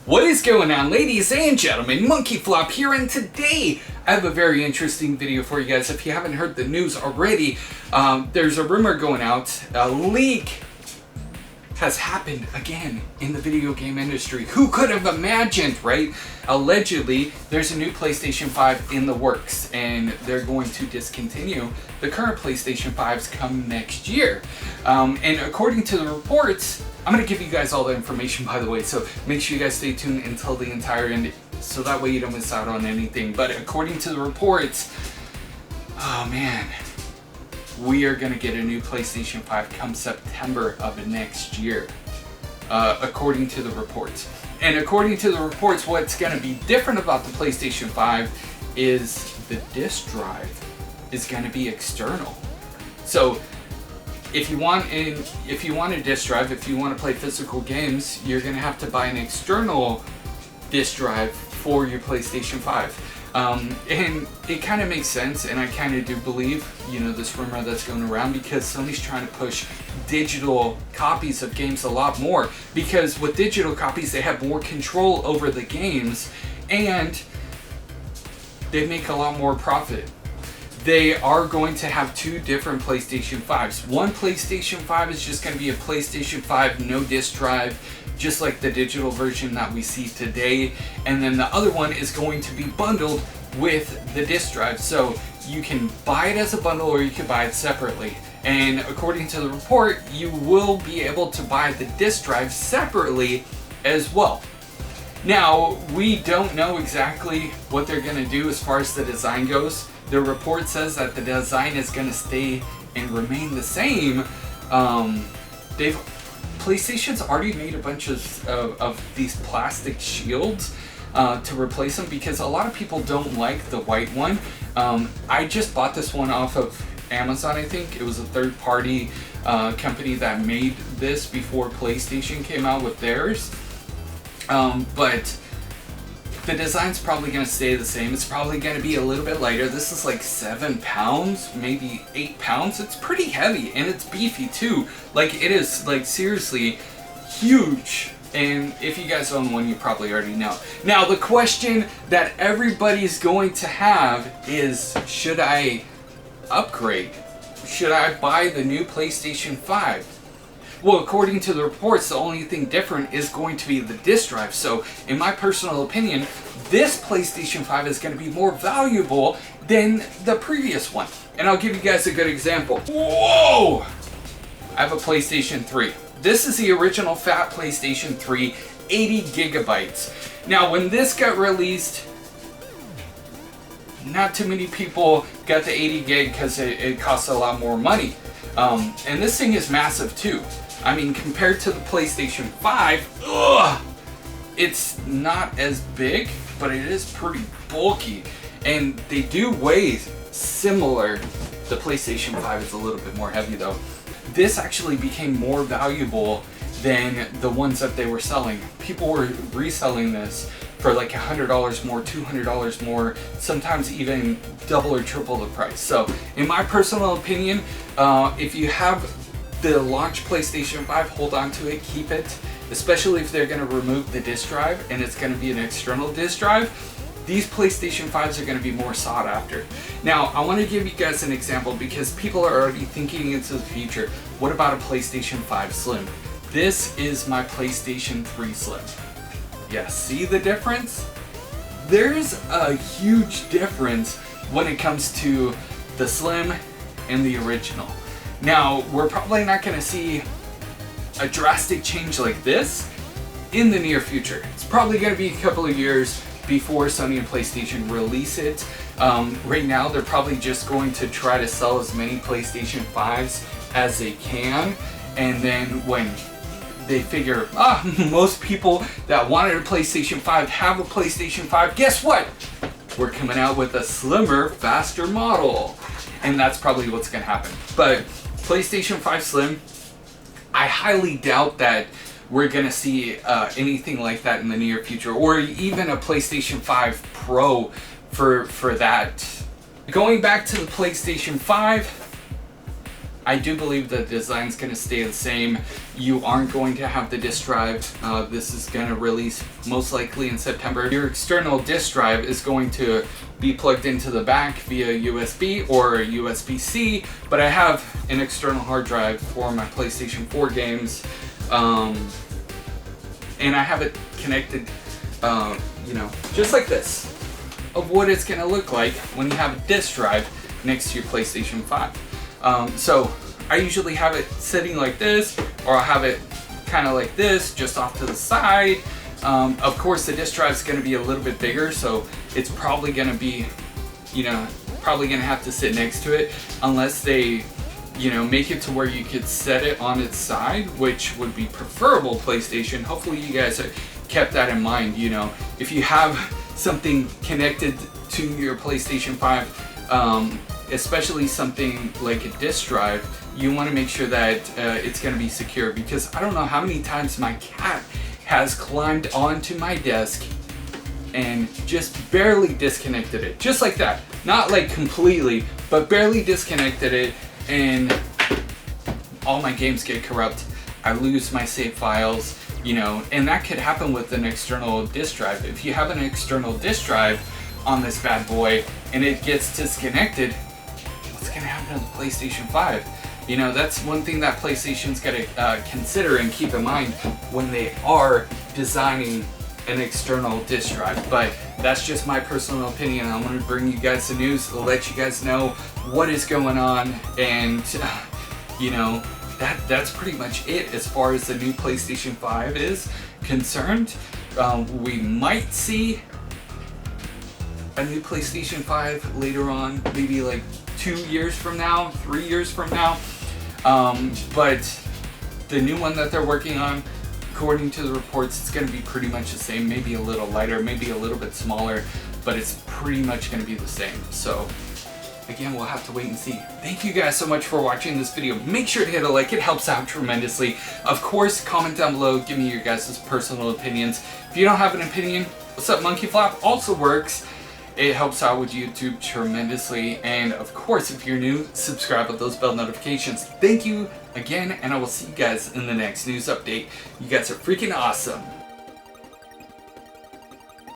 What is going on, ladies and gentlemen? Monkey Flop here, and today I have a very interesting video for you guys. If you haven't heard the news already, there's a rumor going out. A leak has happened again in the video game industry. Who could have imagined, right? Allegedly, there's a new PlayStation 5 in the works, and they're going to discontinue the current PlayStation 5s come next year. And according to the reports, I'm going to give you guys all the information, by the way, so make sure you guys stay tuned until the entire end, so that way you don't miss out on anything. But according to the reports, oh man, we are going to get a new PlayStation 5 come September of next year, according to the reports. And according to the reports, what's going to be different about the PlayStation 5 is the disk drive is going to be external. So if you want a disk drive, if you want to play physical games, you're going to have to buy an external disk drive for your PlayStation 5. And it kind of makes sense, and I kind of do believe, you know, this rumor that's going around, because Sony's trying to push digital copies of games a lot more, because with digital copies they have more control over the games and they make a lot more profit. They are going to have two different PlayStation 5s. One PlayStation 5 is just going to be a PlayStation 5 no disc drive, just like the digital version that we see today, and then the other one is going to be bundled with the disc drive, so you can buy it as a bundle or you can buy it separately. And according to the report, you will be able to buy the disc drive separately as well. Now, we don't know exactly what they're going to do as far as the design goes. The report says that the design is going to stay and remain the same. PlayStation's already made a bunch of these plastic shields to replace them, because a lot of people don't like the white one. I just bought this one off of Amazon, I think. It was a third-party company that made this before PlayStation came out with theirs. But the design's probably going to stay the same. It's probably going to be a little bit lighter. This is like 7 pounds, maybe 8 pounds. It's pretty heavy, and it's beefy too. Like, it is, like, seriously huge. And if you guys own one, you probably already know. Now, the question that everybody's going to have is, should I upgrade? Should I buy the new PlayStation 5? Well, according to the reports, the only thing different is going to be the disc drive. So, in my personal opinion, this PlayStation 5 is going to be more valuable than the previous one. And I'll give you guys a good example. Whoa! I have a PlayStation 3. This is the original fat PlayStation 3, 80 gigabytes. Now, when this got released, not too many people got the 80 gig because it costs a lot more money. And this thing is massive too. I mean, compared to the PlayStation 5, it's not as big, but it is pretty bulky. And they do weigh similar. The PlayStation 5 is a little bit more heavy though. This actually became more valuable than the ones that they were selling. People were reselling this for like $100 more, $200 more, sometimes even double or triple the price. So, in my personal opinion, if you have the launch PlayStation 5, hold on to it, keep it, especially if they're going to remove the disc drive and it's going to be an external disc drive. These PlayStation 5s are going to be more sought after. Now, I want to give you guys an example, because people are already thinking into the future. What about a PlayStation 5 Slim? This is my PlayStation 3 Slim. Yeah, see the difference? There's a huge difference when it comes to the Slim and the original. Now, we're probably not going to see a drastic change like this in the near future. It's probably going to be a couple of years before Sony and PlayStation release it. Right now, they're probably just going to try to sell as many PlayStation 5s as they can, and then when they figure, most people that wanted a PlayStation 5 have a PlayStation 5, guess what? We're coming out with a slimmer, faster model. And that's probably what's going to happen. But PlayStation 5 Slim, I highly doubt that we're going to see anything like that in the near future, or even a PlayStation 5 Pro for that. Going back to the PlayStation 5, I do believe the design's going to stay the same. You aren't going to have the disk drive. This is going to release most likely in September. Your external disk drive is going to be plugged into the back via USB or USB-C, but I have an external hard drive for my PlayStation 4 games, and I have it connected, you know, just like this, of what it's going to look like when you have a disk drive next to your PlayStation 5. So I usually have it sitting like this, or I'll have it kind of like this, just off to the side. Of course, the disk drive is going to be a little bit bigger, so it's probably going to be, you know, probably going to have to sit next to it, unless they, you know, make it to where you could set it on its side, which would be preferable PlayStation. Hopefully you guys have kept that in mind. You know, if you have something connected to your PlayStation 5, especially something like a disk drive, you want to make sure that it's going to be secure, because I don't know how many times my cat has climbed onto my desk and just barely disconnected it, just like that. Not like completely, but barely disconnected it, and all my games get corrupt. I lose my save files, you know, and that could happen with an external disk drive. If you have an external disk drive on this bad boy and it gets disconnected, what's gonna happen to the PlayStation 5? You know, that's one thing that PlayStation's gotta consider and keep in mind when they are designing an external disk drive. But that's just my personal opinion. I'm going to bring you guys the news, let you guys know what is going on, and you know, that's pretty much it as far as the new PlayStation 5 is concerned. We might see a new PlayStation 5 later on, maybe like 2 years from now, 3 years from now, but the new one that they're working on, according to the reports, it's going to be pretty much the same, maybe a little lighter, maybe a little bit smaller, but it's pretty much going to be the same. So again, we'll have to wait and see. Thank you guys so much for watching this video. Make sure to hit a like, it helps out tremendously. Of course, comment down below, give me your guys' personal opinions. If you don't have an opinion, what's up, Monkey Flop also works. It helps out with YouTube tremendously. And of course, if you're new, subscribe with those bell notifications. Thank you again, and I will see you guys in the next news update. You guys are freaking awesome.